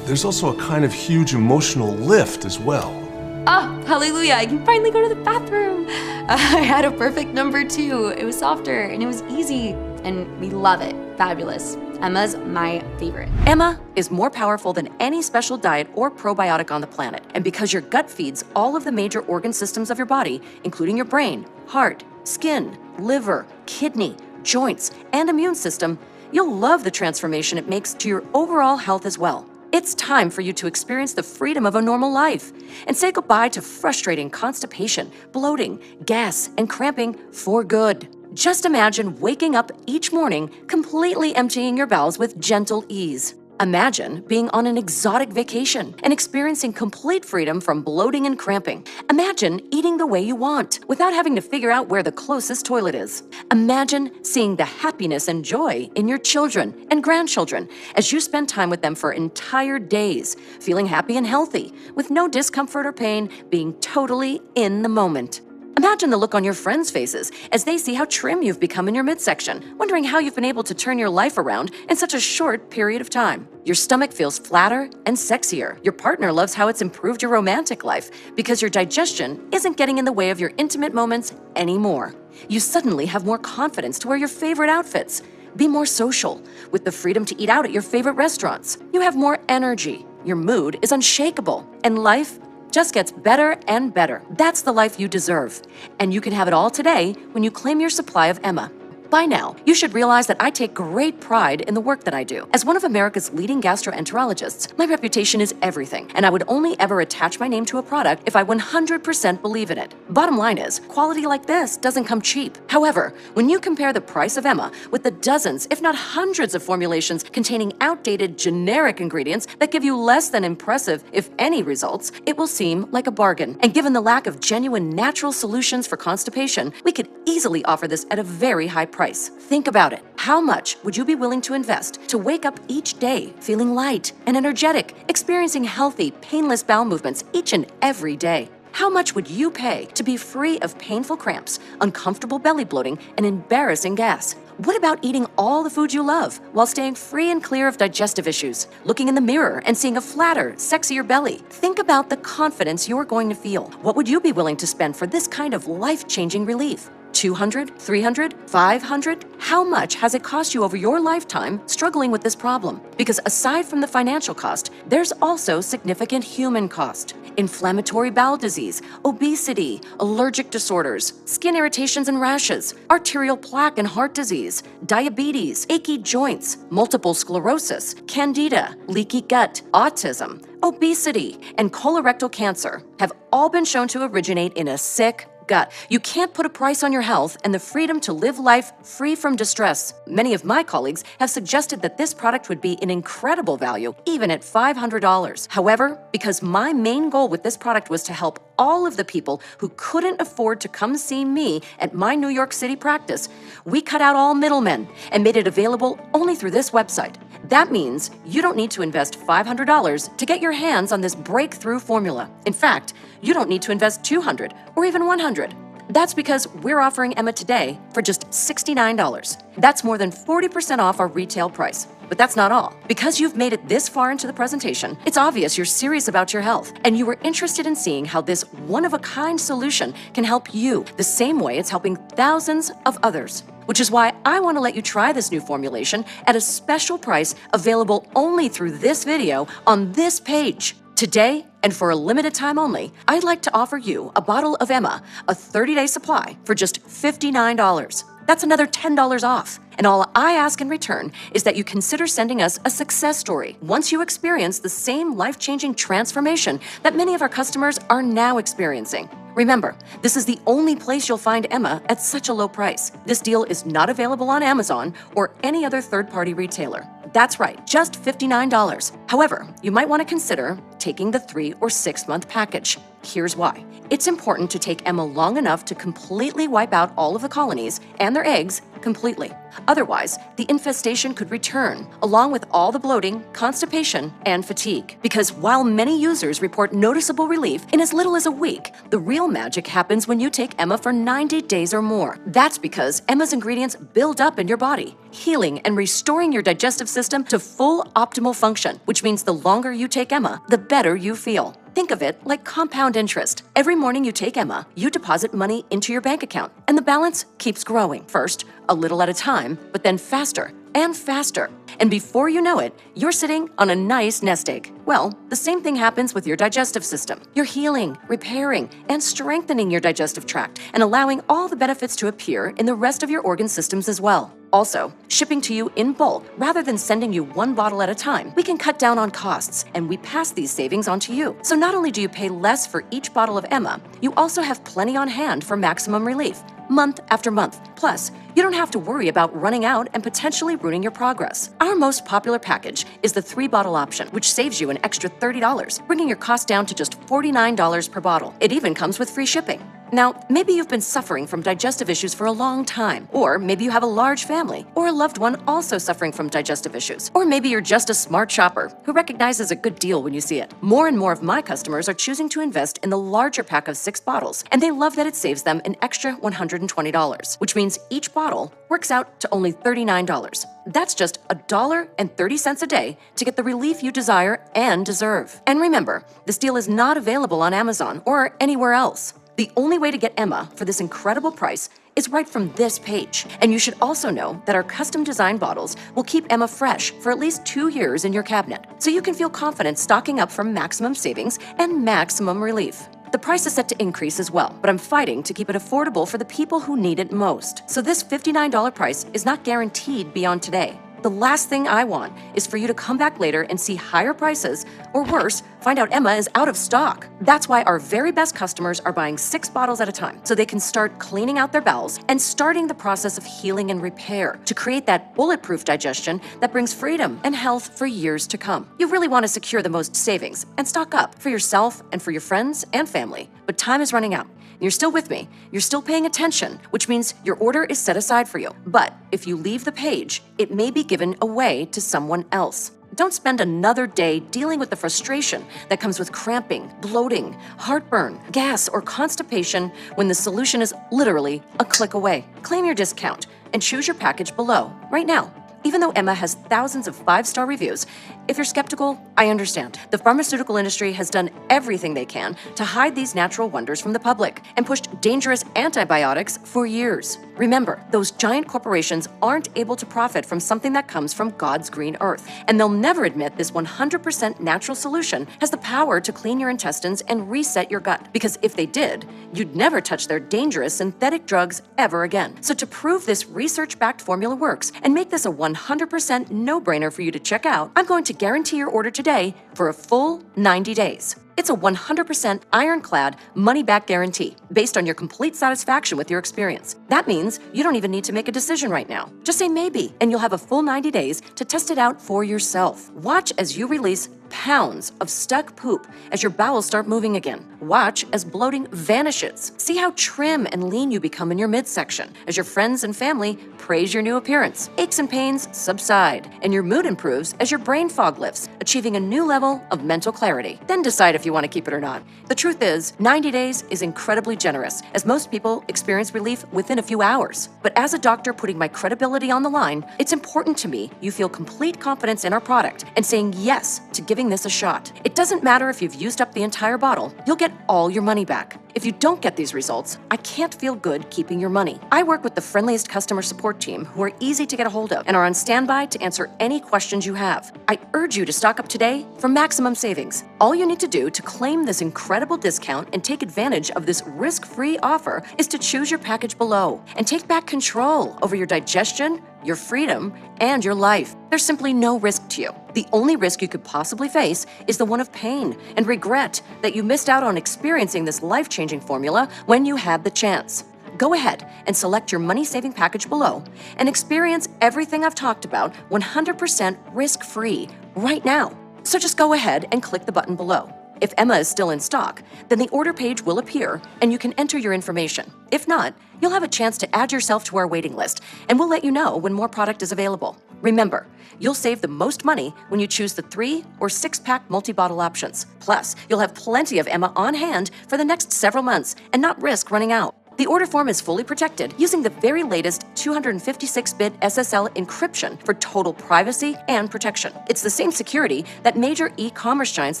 There's also a kind of huge emotional lift as well. Oh, hallelujah, I can finally go to the bathroom. I had a perfect number 2. It was softer and it was easy. And we love it. Fabulous. Emma's my favorite. Emma is more powerful than any special diet or probiotic on the planet. And because your gut feeds all of the major organ systems of your body, including your brain, heart, skin, liver, kidney, joints, and immune system, you'll love the transformation it makes to your overall health as well. It's time for you to experience the freedom of a normal life and say goodbye to frustrating constipation, bloating, gas, and cramping for good. Just imagine waking up each morning completely emptying your bowels with gentle ease. Imagine being on an exotic vacation and experiencing complete freedom from bloating and cramping. Imagine eating the way you want without having to figure out where the closest toilet is. Imagine seeing the happiness and joy in your children and grandchildren as you spend time with them for entire days, feeling happy and healthy, with no discomfort or pain, being totally in the moment. Imagine the look on your friends' faces as they see how trim you've become in your midsection, wondering how you've been able to turn your life around in such a short period of time. Your stomach feels flatter and sexier. Your partner loves how it's improved your romantic life because your digestion isn't getting in the way of your intimate moments anymore. You suddenly have more confidence to wear your favorite outfits, be more social, with the freedom to eat out at your favorite restaurants. You have more energy. Your mood is unshakable, and life just gets better and better. That's the life you deserve. And you can have it all today when you claim your supply of Emma. By now, you should realize that I take great pride in the work that I do. As one of America's leading gastroenterologists, my reputation is everything, and I would only ever attach my name to a product if I 100% believe in it. Bottom line is, quality like this doesn't come cheap. However, when you compare the price of Emma with the dozens, if not hundreds of formulations containing outdated generic ingredients that give you less than impressive, if any, results, it will seem like a bargain. And given the lack of genuine natural solutions for constipation, we could easily offer this at a very high price. Think about it. How much would you be willing to invest to wake up each day feeling light and energetic, experiencing healthy, painless bowel movements each and every day? How much would you pay to be free of painful cramps, uncomfortable belly bloating, and embarrassing gas? What about eating all the food you love while staying free and clear of digestive issues, looking in the mirror and seeing a flatter, sexier belly? Think about the confidence you're going to feel. What would you be willing to spend for this kind of life-changing relief? $200, $300, $500? How much has it cost you over your lifetime struggling with this problem? Because aside from the financial cost, there's also significant human cost. Inflammatory bowel disease, obesity, allergic disorders, skin irritations and rashes, arterial plaque and heart disease, diabetes, achy joints, multiple sclerosis, candida, leaky gut, autism, obesity, and colorectal cancer have all been shown to originate in a sick gut. You can't put a price on your health and the freedom to live life free from distress. Many of my colleagues have suggested that this product would be an incredible value, even at $500. However, because my main goal with this product was to help all of the people who couldn't afford to come see me at my New York City practice, we cut out all middlemen and made it available only through this website. That means you don't need to invest $500 to get your hands on this breakthrough formula. In fact, you don't need to invest $200 or even $100. That's because we're offering Emma today for just $69. That's more than 40% off our retail price. But that's not all. Because you've made it this far into the presentation, it's obvious you're serious about your health, and you were interested in seeing how this one-of-a-kind solution can help you the same way it's helping thousands of others. Which is why I want to let you try this new formulation at a special price available only through this video on this page. Today, and for a limited time only, I'd like to offer you a bottle of Emma, a 30-day supply, for just $59. That's another $10 off. And all I ask in return is that you consider sending us a success story once you experience the same life-changing transformation that many of our customers are now experiencing. Remember, this is the only place you'll find Emma at such a low price. This deal is not available on Amazon or any other third-party retailer. That's right, just $59. However, you might want to consider taking the 3 or 6 month package. Here's why. It's important to take Emma long enough to completely wipe out all of the colonies and their eggs completely. Otherwise, the infestation could return, along with all the bloating, constipation, and fatigue. Because while many users report noticeable relief in as little as a week, the real magic happens when you take Emma for 90 days or more. That's because Emma's ingredients build up in your body, healing and restoring your digestive system to full optimal function, which means the longer you take Emma, the better you feel. Think of it like compound interest. Every morning you take Emma, you deposit money into your bank account, and the balance keeps growing. First, a little at a time, but then faster and faster. And before you know it, you're sitting on a nice nest egg. Well, the same thing happens with your digestive system. You're healing, repairing, and strengthening your digestive tract and allowing all the benefits to appear in the rest of your organ systems as well. Also, shipping to you in bulk rather than sending you one bottle at a time, we can cut down on costs and we pass these savings on to you. So not only do you pay less for each bottle of Emma, you also have plenty on hand for maximum relief, month after month. Plus, you don't have to worry about running out and potentially ruining your progress. Our most popular package is the 3-bottle option, which saves you an extra $30, bringing your cost down to just $49 per bottle. It even comes with free shipping. Now, maybe you've been suffering from digestive issues for a long time, or maybe you have a large family, or a loved one also suffering from digestive issues, or maybe you're just a smart shopper who recognizes a good deal when you see it. More and more of my customers are choosing to invest in the larger pack of 6 bottles, and they love that it saves them an extra $120, which means each bottle works out to only $39. That's just $1.30 a day to get the relief you desire and deserve. And remember, this deal is not available on Amazon or anywhere else. The only way to get Emma for this incredible price is right from this page. And you should also know that our custom design bottles will keep Emma fresh for at least 2 years in your cabinet, so you can feel confident stocking up for maximum savings and maximum relief. The price is set to increase as well, but I'm fighting to keep it affordable for the people who need it most. So this $59 price is not guaranteed beyond today. The last thing I want is for you to come back later and see higher prices, or worse, find out Emma is out of stock. That's why our very best customers are buying 6 bottles at a time, so they can start cleaning out their bowels and starting the process of healing and repair to create that bulletproof digestion that brings freedom and health for years to come. You really want to secure the most savings and stock up for yourself and for your friends and family, but time is running out. You're still with me. You're still paying attention, which means your order is set aside for you. But if you leave the page, it may be given away to someone else. Don't spend another day dealing with the frustration that comes with cramping, bloating, heartburn, gas, or constipation when the solution is literally a click away. Claim your discount and choose your package below right now. Even though Emma has thousands of 5-star reviews, if you're skeptical, I understand. The pharmaceutical industry has done everything they can to hide these natural wonders from the public and pushed dangerous antibiotics for years. Remember, those giant corporations aren't able to profit from something that comes from God's green earth, and they'll never admit this 100% natural solution has the power to clean your intestines and reset your gut, because if they did, you'd never touch their dangerous synthetic drugs ever again. So to prove this research-backed formula works and make this a 100% no-brainer for you to check out, I'm going to guarantee your order today for a full 90 days. It's a 100% ironclad money-back guarantee based on your complete satisfaction with your experience. That means you don't even need to make a decision right now. Just say maybe, and you'll have a full 90 days to test it out for yourself. Watch as you release pounds of stuck poop as your bowels start moving again. Watch as bloating vanishes. See how trim and lean you become in your midsection as your friends and family praise your new appearance. Aches and pains subside, and your mood improves as your brain fog lifts, achieving a new level of mental clarity. Then decide if you want to keep it or not. The truth is, 90 days is incredibly generous, as most people experience relief within a few hours. But as a doctor putting my credibility on the line, it's important to me you feel complete confidence in our product and saying yes to giving this a shot. It doesn't matter if you've used up the entire bottle, you'll get all your money back. If you don't get these results, I can't feel good keeping your money. I work with the friendliest customer support team who are easy to get a hold of and are on standby to answer any questions you have. I urge you to stock up today for maximum savings. All you need to do to claim this incredible discount and take advantage of this risk-free offer is to choose your package below and take back control over your digestion, your freedom, and your life. There's simply no risk to you. The only risk you could possibly face is the one of pain and regret that you missed out on experiencing this life-changing formula when you had the chance. Go ahead and select your money-saving package below and experience everything I've talked about 100% risk-free right now. So just go ahead and click the button below. If Emma is still in stock, then the order page will appear and you can enter your information. If not, you'll have a chance to add yourself to our waiting list and we'll let you know when more product is available. Remember, you'll save the most money when you choose the 3 or 6-pack multi-bottle options. Plus, you'll have plenty of Emma on hand for the next several months and not risk running out. The order form is fully protected using the very latest 256-bit SSL encryption for total privacy and protection. It's the same security that major e-commerce giants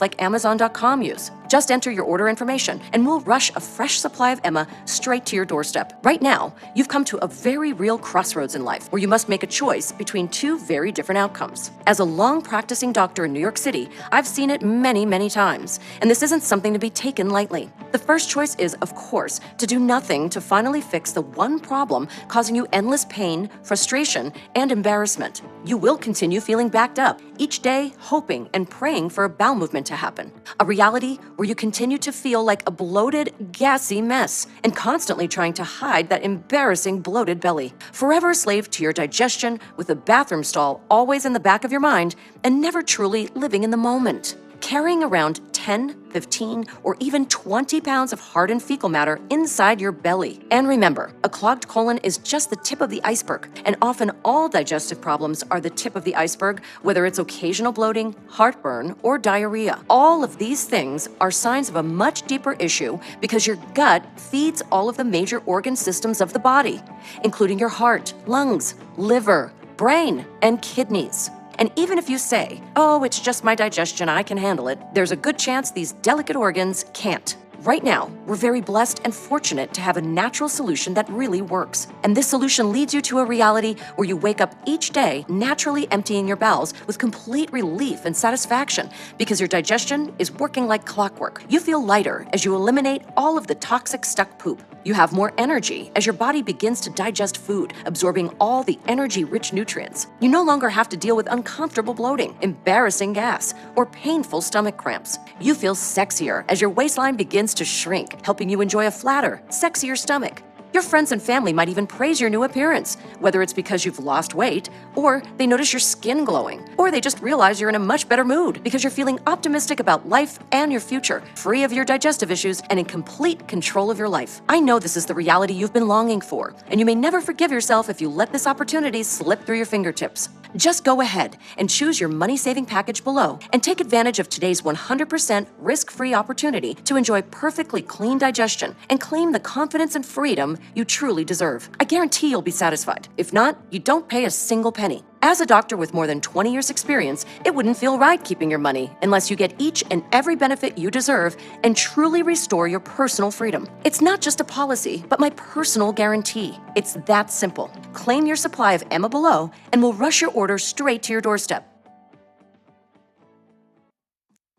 like Amazon.com use. Just enter your order information and we'll rush a fresh supply of Emma straight to your doorstep. Right now, you've come to a very real crossroads in life where you must make a choice between two very different outcomes. As a long practicing doctor in New York City, I've seen it many, many times, and this isn't something to be taken lightly. The first choice is, of course, to do nothing to finally fix the one problem causing you endless pain, frustration, and embarrassment. You will continue feeling backed up, each day hoping and praying for a bowel movement to happen. A reality where you continue to feel like a bloated, gassy mess and constantly trying to hide that embarrassing bloated belly. Forever a slave to your digestion with a bathroom stall always in the back of your mind and never truly living in the moment. Carrying around 10, 15, or even 20 pounds of hardened fecal matter inside your belly. And remember, a clogged colon is just the tip of the iceberg, and often all digestive problems are the tip of the iceberg, whether it's occasional bloating, heartburn, or diarrhea. All of these things are signs of a much deeper issue because your gut feeds all of the major organ systems of the body, including your heart, lungs, liver, brain, and kidneys. And even if you say, oh, it's just my digestion, I can handle it, there's a good chance these delicate organs can't. Right now, we're very blessed and fortunate to have a natural solution that really works. And this solution leads you to a reality where you wake up each day naturally emptying your bowels with complete relief and satisfaction because your digestion is working like clockwork. You feel lighter as you eliminate all of the toxic stuck poop. You have more energy as your body begins to digest food, absorbing all the energy-rich nutrients. You no longer have to deal with uncomfortable bloating, embarrassing gas, or painful stomach cramps. You feel sexier as your waistline begins to shrink, helping you enjoy a flatter, sexier stomach. Your friends and family might even praise your new appearance, whether it's because you've lost weight, or they notice your skin glowing, or they just realize you're in a much better mood because you're feeling optimistic about life and your future, free of your digestive issues and in complete control of your life. I know this is the reality you've been longing for, and you may never forgive yourself if you let this opportunity slip through your fingertips. Just go ahead and choose your money-saving package below and take advantage of today's 100% risk-free opportunity to enjoy perfectly clean digestion and claim the confidence and freedom you truly deserve. I guarantee you'll be satisfied. If not, you don't pay a single penny. As a doctor with more than 20 years experience, it wouldn't feel right keeping your money unless you get each and every benefit you deserve and truly restore your personal freedom. It's not just a policy, but my personal guarantee. It's that simple. Claim your supply of Emma below and we'll rush your order straight to your doorstep.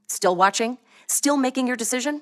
Still watching? Still making your decision?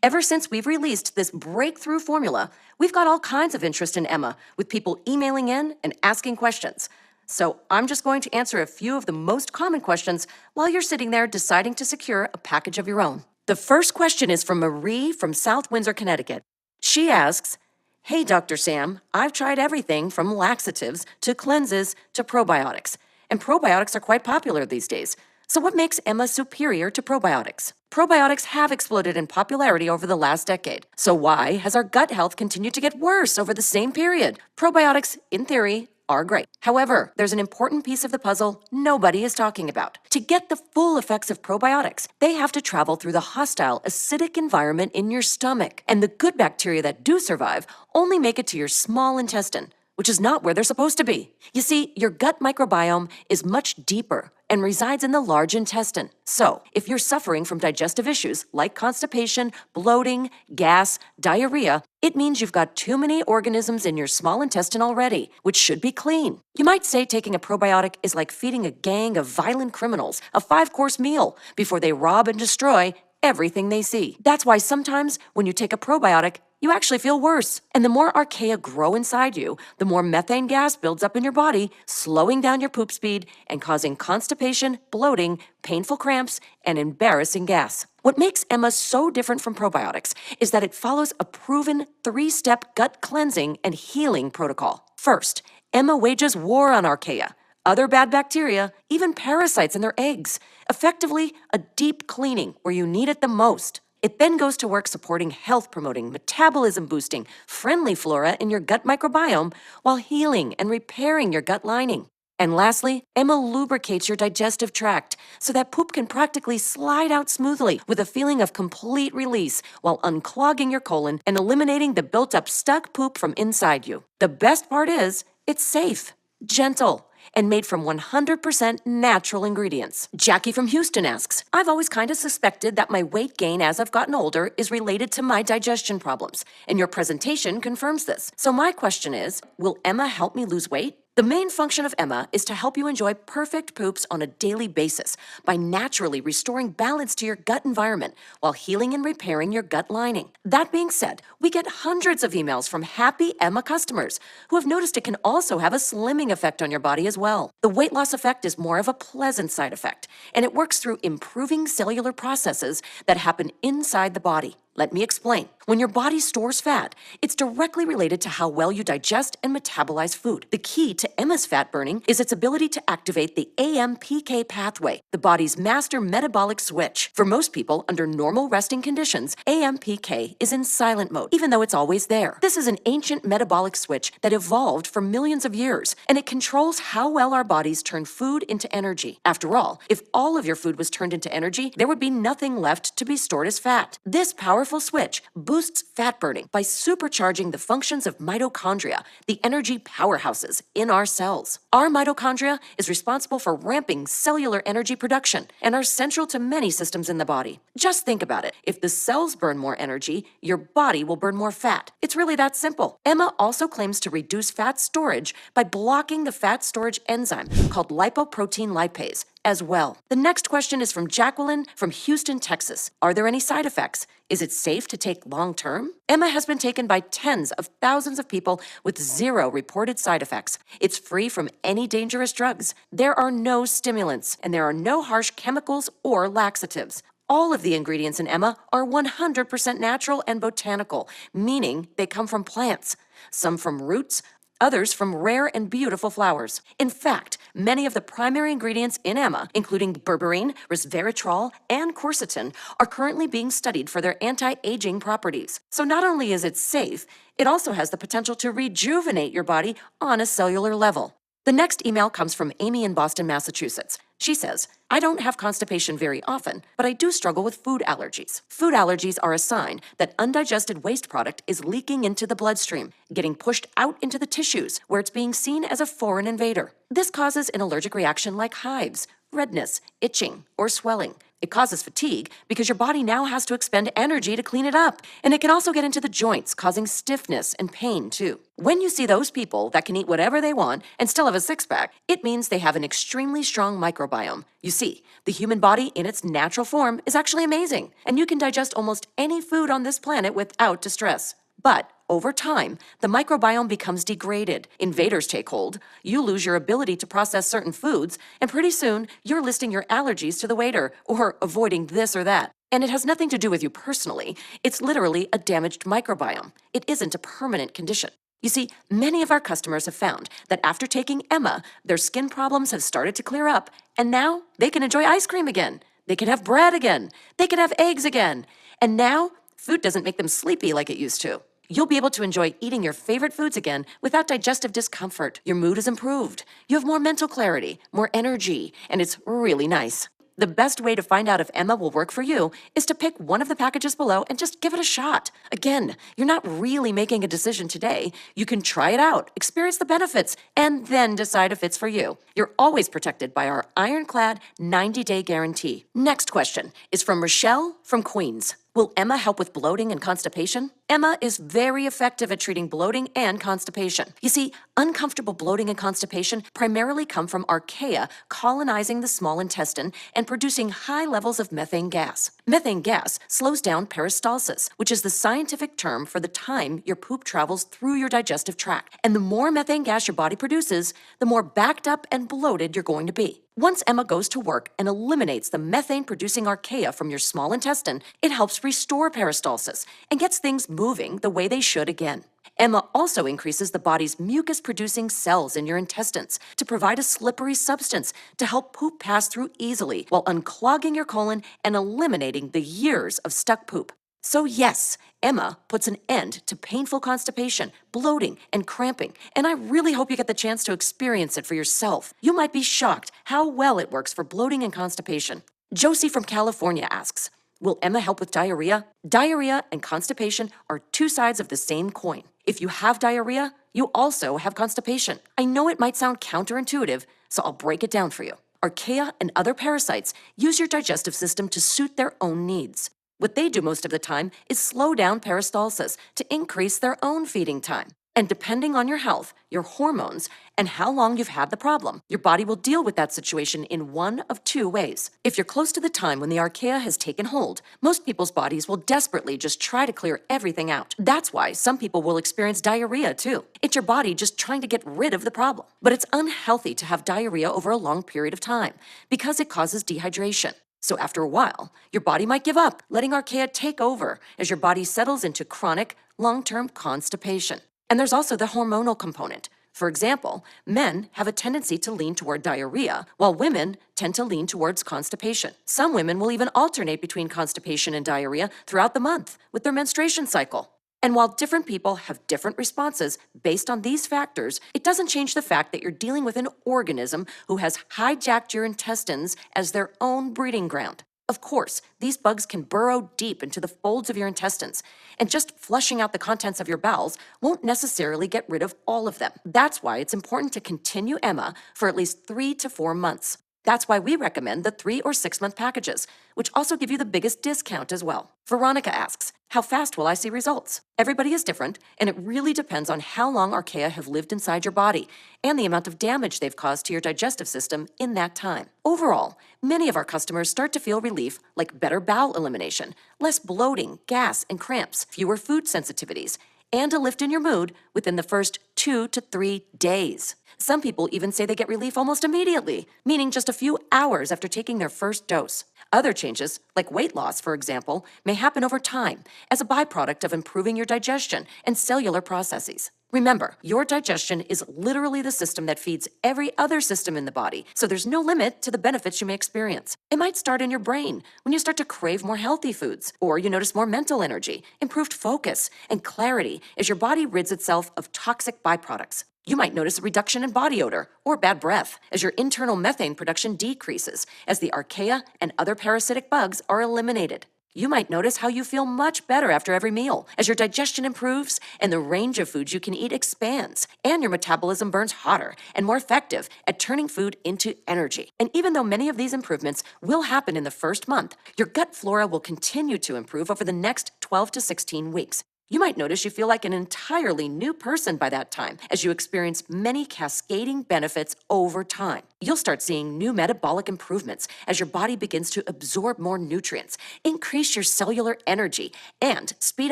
Ever since we've released this breakthrough formula, we've got all kinds of interest in Emma, with people emailing in and asking questions. So I'm just going to answer a few of the most common questions while you're sitting there deciding to secure a package of your own. The first question is from Marie from South Windsor, Connecticut. She asks, hey, Dr. Sam, I've tried everything from laxatives to cleanses to probiotics, and probiotics are quite popular these days. So what makes Emma superior to probiotics? Probiotics have exploded in popularity over the last decade. So why has our gut health continued to get worse over the same period? Probiotics, in theory, are great. However, there's an important piece of the puzzle nobody is talking about. To get the full effects of probiotics, they have to travel through the hostile, acidic environment in your stomach. And the good bacteria that do survive only make it to your small intestine, which is not where they're supposed to be. You see, your gut microbiome is much deeper and resides in the large intestine. So, if you're suffering from digestive issues like constipation, bloating, gas, diarrhea, it means you've got too many organisms in your small intestine already, which should be clean. You might say taking a probiotic is like feeding a gang of violent criminals a 5-course meal before they rob and destroy everything they see. That's why sometimes when you take a probiotic, you actually feel worse. And the more archaea grow inside you, the more methane gas builds up in your body, slowing down your poop speed and causing constipation, bloating, painful cramps, and embarrassing gas. What makes Emma so different from probiotics is that it follows a proven 3-step gut cleansing and healing protocol. First, Emma wages war on archaea, other bad bacteria, even parasites in their eggs, effectively a deep cleaning where you need it the most. It then goes to work supporting health-promoting, metabolism-boosting, friendly flora in your gut microbiome while healing and repairing your gut lining. And lastly, Emma lubricates your digestive tract so that poop can practically slide out smoothly with a feeling of complete release while unclogging your colon and eliminating the built-up stuck poop from inside you. The best part is, it's safe, gentle, and made from 100% natural ingredients. Jackie from Houston asks, I've always kind of suspected that my weight gain as I've gotten older is related to my digestion problems, and your presentation confirms this. So my question is, will Emma help me lose weight? The main function of Emma is to help you enjoy perfect poops on a daily basis by naturally restoring balance to your gut environment while healing and repairing your gut lining. That being said, we get hundreds of emails from happy Emma customers who have noticed it can also have a slimming effect on your body as well. The weight loss effect is more of a pleasant side effect, and it works through improving cellular processes that happen inside the body. Let me explain. When your body stores fat, it's directly related to how well you digest and metabolize food. The key to Emma's fat burning is its ability to activate the AMPK pathway, the body's master metabolic switch. For most people, under normal resting conditions, AMPK is in silent mode, even though it's always there. This is an ancient metabolic switch that evolved for millions of years, and it controls how well our bodies turn food into energy. After all, if all of your food was turned into energy, there would be nothing left to be stored as fat. This powerful switch boosts fat burning by supercharging the functions of mitochondria, the energy powerhouses in our cells. Our mitochondria is responsible for ramping cellular energy production and are central to many systems in the body. Just think about it. If the cells burn more energy, your body will burn more fat. It's really that simple. Emma also claims to reduce fat storage by blocking the fat storage enzyme called lipoprotein lipase as well. The next question is from Jacqueline from Houston, Texas. Are there any side effects? Is it safe to take long term? Emma has been taken by tens of thousands of people with zero reported side effects. It's free from any dangerous drugs. There are no stimulants, and there are no harsh chemicals or laxatives. All of the ingredients in Emma are 100% natural and botanical, meaning they come from plants, some from roots, others from rare and beautiful flowers. In fact, many of the primary ingredients in Emma, including berberine, resveratrol, and quercetin, are currently being studied for their anti-aging properties. So not only is it safe, it also has the potential to rejuvenate your body on a cellular level. The next email comes from Amy in Boston, Massachusetts. She says, I don't have constipation very often, but I do struggle with food allergies. Food allergies are a sign that undigested waste product is leaking into the bloodstream, getting pushed out into the tissues where it's being seen as a foreign invader. This causes an allergic reaction like hives, redness, itching, or swelling. It causes fatigue because your body now has to expend energy to clean it up. And it can also get into the joints, causing stiffness and pain too. When you see those people that can eat whatever they want and still have a six-pack, it means they have an extremely strong microbiome. You see, the human body in its natural form is actually amazing, and you can digest almost any food on this planet without distress. But over time, the microbiome becomes degraded. Invaders take hold, you lose your ability to process certain foods, and pretty soon, you're listing your allergies to the waiter or avoiding this or that. And it has nothing to do with you personally. It's literally a damaged microbiome. It isn't a permanent condition. You see, many of our customers have found that after taking Emma, their skin problems have started to clear up, and now they can enjoy ice cream again. They can have bread again. They can have eggs again. And now, food doesn't make them sleepy like it used to. You'll be able to enjoy eating your favorite foods again without digestive discomfort. Your mood is improved. You have more mental clarity, more energy, and it's really nice. The best way to find out if Emma will work for you is to pick one of the packages below and just give it a shot. Again, you're not really making a decision today. You can try it out, experience the benefits, and then decide if it's for you. You're always protected by our ironclad 90-day guarantee. Next question is from Rochelle from Queens. Will Emma help with bloating and constipation? Emma is very effective at treating bloating and constipation. You see, uncomfortable bloating and constipation primarily come from archaea colonizing the small intestine and producing high levels of methane gas. Methane gas slows down peristalsis, which is the scientific term for the time your poop travels through your digestive tract. And the more methane gas your body produces, the more backed up and bloated you're going to be. Once Emma goes to work and eliminates the methane-producing archaea from your small intestine, it helps restore peristalsis and gets things moving the way they should again. Emma also increases the body's mucus-producing cells in your intestines to provide a slippery substance to help poop pass through easily while unclogging your colon and eliminating the years of stuck poop. So yes, Emma puts an end to painful constipation, bloating, and cramping, and I really hope you get the chance to experience it for yourself. You might be shocked how well it works for bloating and constipation. Josie from California asks, Will Emma help with diarrhea? Diarrhea and constipation are two sides of the same coin. If you have diarrhea, you also have constipation. I know it might sound counterintuitive, so I'll break it down for you. Archaea and other parasites use your digestive system to suit their own needs. What they do most of the time is slow down peristalsis to increase their own feeding time. And depending on your health, your hormones, and how long you've had the problem, your body will deal with that situation in one of two ways. If you're close to the time when the archaea has taken hold, most people's bodies will desperately just try to clear everything out. That's why some people will experience diarrhea too. It's your body just trying to get rid of the problem. But it's unhealthy to have diarrhea over a long period of time because it causes dehydration. So after a while, your body might give up, letting archaea take over as your body settles into chronic, long-term constipation. And there's also the hormonal component. For example, men have a tendency to lean toward diarrhea, while women tend to lean towards constipation. Some women will even alternate between constipation and diarrhea throughout the month with their menstruation cycle. And while different people have different responses based on these factors, it doesn't change the fact that you're dealing with an organism who has hijacked your intestines as their own breeding ground. Of course, these bugs can burrow deep into the folds of your intestines, and just flushing out the contents of your bowels won't necessarily get rid of all of them. That's why it's important to continue Emma for at least 3 to 4 months. That's why we recommend the 3 or 6 month packages, which also give you the biggest discount as well. Veronica asks, how fast will I see results? Everybody is different, and it really depends on how long archaea have lived inside your body and the amount of damage they've caused to your digestive system in that time. Overall, many of our customers start to feel relief, like better bowel elimination, less bloating, gas, and cramps, fewer food sensitivities, and a lift in your mood within the first 2 to 3 days. Some people even say they get relief almost immediately, meaning just a few hours after taking their first dose. Other changes, like weight loss, for example, may happen over time as a byproduct of improving your digestion and cellular processes. Remember, your digestion is literally the system that feeds every other system in the body, so there's no limit to the benefits you may experience. It might start in your brain when you start to crave more healthy foods, or you notice more mental energy, improved focus, and clarity as your body rids itself of toxic byproducts. You might notice a reduction in body odor or bad breath as your internal methane production decreases as the archaea and other parasitic bugs are eliminated. You might notice how you feel much better after every meal as your digestion improves and the range of foods you can eat expands, and your metabolism burns hotter and more effective at turning food into energy. And even though many of these improvements will happen in the first month, your gut flora will continue to improve over the next 12 to 16 weeks. You might notice you feel like an entirely new person by that time as you experience many cascading benefits over time. You'll start seeing new metabolic improvements as your body begins to absorb more nutrients, increase your cellular energy, and speed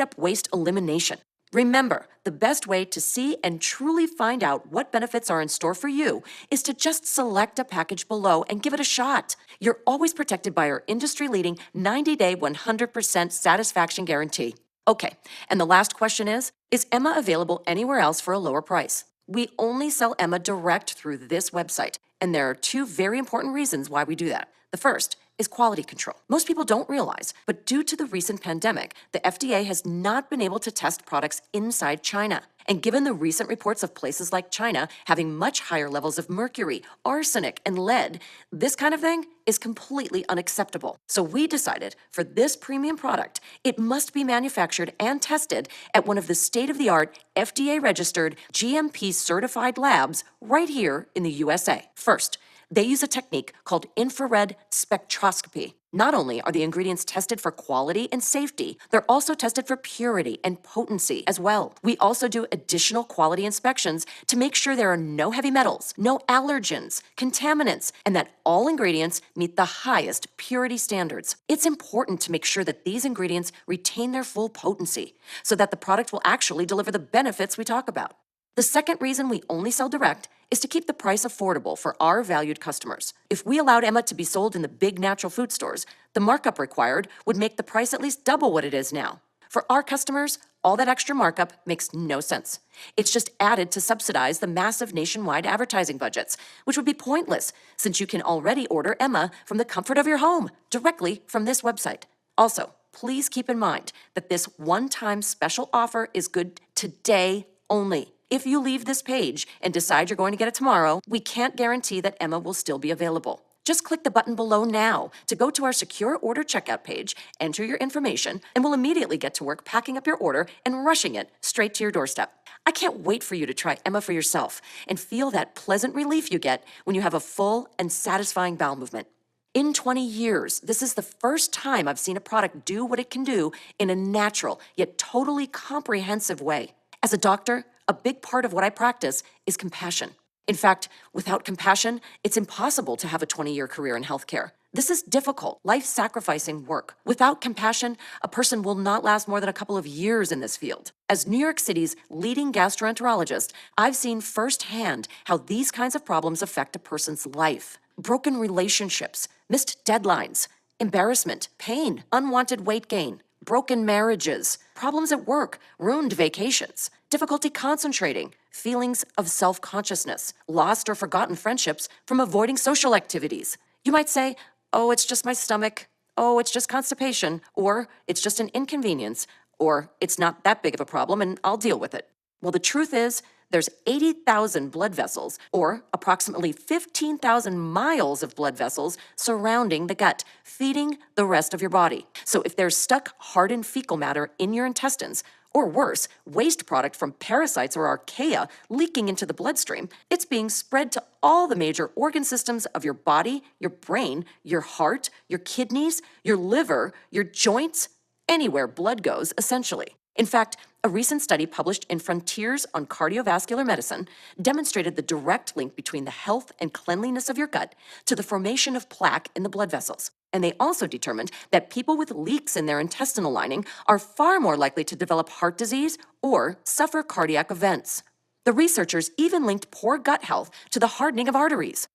up waste elimination. Remember, the best way to see and truly find out what benefits are in store for you is to just select a package below and give it a shot. You're always protected by our industry-leading 90-day 100% satisfaction guarantee. Okay, and the last question is Emma available anywhere else for a lower price? We only sell Emma direct through this website, and there are 2 very important reasons why we do that. The first is quality control. Most people don't realize, but due to the recent pandemic, the FDA has not been able to test products inside China. And given the recent reports of places like China having much higher levels of mercury, arsenic, and lead, this kind of thing is completely unacceptable. So we decided for this premium product, it must be manufactured and tested at one of the state-of-the-art, FDA-registered, GMP-certified labs right here in the USA. First, they use a technique called infrared spectroscopy. Not only are the ingredients tested for quality and safety, they're also tested for purity and potency as well. We also do additional quality inspections to make sure there are no heavy metals, no allergens, contaminants, and that all ingredients meet the highest purity standards. It's important to make sure that these ingredients retain their full potency so that the product will actually deliver the benefits we talk about. The second reason we only sell direct is to keep the price affordable for our valued customers. If we allowed Emma to be sold in the big natural food stores, the markup required would make the price at least double what it is now. For our customers, all that extra markup makes no sense. It's just added to subsidize the massive nationwide advertising budgets, which would be pointless since you can already order Emma from the comfort of your home, directly from this website. Also, please keep in mind that this one-time special offer is good today only. If you leave this page and decide you're going to get it tomorrow, we can't guarantee that Emma will still be available. Just click the button below now to go to our secure order checkout page, enter your information, and we'll immediately get to work packing up your order and rushing it straight to your doorstep. I can't wait for you to try Emma for yourself and feel that pleasant relief you get when you have a full and satisfying bowel movement. In 20 years, this is the first time I've seen a product do what it can do in a natural yet totally comprehensive way. As a doctor, a big part of what I practice is compassion. In fact, without compassion, it's impossible to have a 20-year career in healthcare. This is difficult, life-sacrificing work. Without compassion, a person will not last more than a couple of years in this field. As New York City's leading gastroenterologist, I've seen firsthand how these kinds of problems affect a person's life. Broken relationships, missed deadlines, embarrassment, pain, unwanted weight gain, broken marriages, problems at work, ruined vacations, difficulty concentrating, feelings of self-consciousness, lost or forgotten friendships from avoiding social activities. You might say, oh, it's just my stomach, oh, it's just constipation, or it's just an inconvenience, or it's not that big of a problem and I'll deal with it. Well, the truth is, there's 80,000 blood vessels, or approximately 15,000 miles of blood vessels surrounding the gut, feeding the rest of your body. So if there's stuck hardened fecal matter in your intestines, or worse, waste product from parasites or archaea leaking into the bloodstream, it's being spread to all the major organ systems of your body, your brain, your heart, your kidneys, your liver, your joints, anywhere blood goes, essentially. In fact, a recent study published in Frontiers on Cardiovascular Medicine demonstrated the direct link between the health and cleanliness of your gut to the formation of plaque in the blood vessels. And they also determined that people with leaks in their intestinal lining are far more likely to develop heart disease or suffer cardiac events. The researchers even linked poor gut health to the hardening of arteries.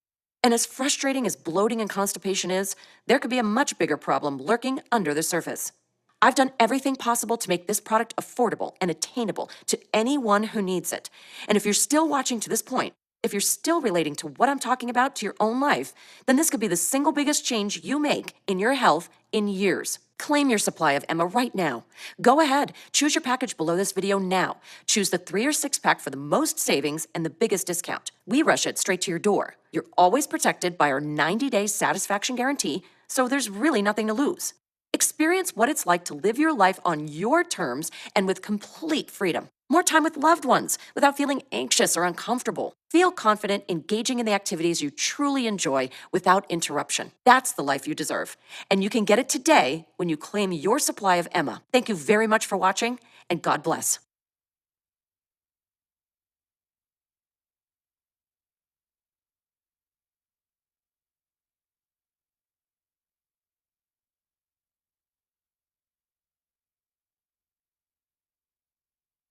And as frustrating as bloating and constipation is, there could be a much bigger problem lurking under the surface. I've done everything possible to make this product affordable and attainable to anyone who needs it. And if you're still watching to this point, if you're still relating to what I'm talking about to your own life, then this could be the single biggest change you make in your health in years. Claim your supply of Emma right now. Go ahead, choose your package below this video now. Choose the 3 or 6 pack for the most savings and the biggest discount. We rush it straight to your door. You're always protected by our 90-day satisfaction guarantee, so there's really nothing to lose. Experience what it's like to live your life on your terms and with complete freedom. More time with loved ones without feeling anxious or uncomfortable. Feel confident engaging in the activities you truly enjoy without interruption. That's the life you deserve. And you can get it today when you claim your supply of Emma. Thank you very much for watching, and God bless.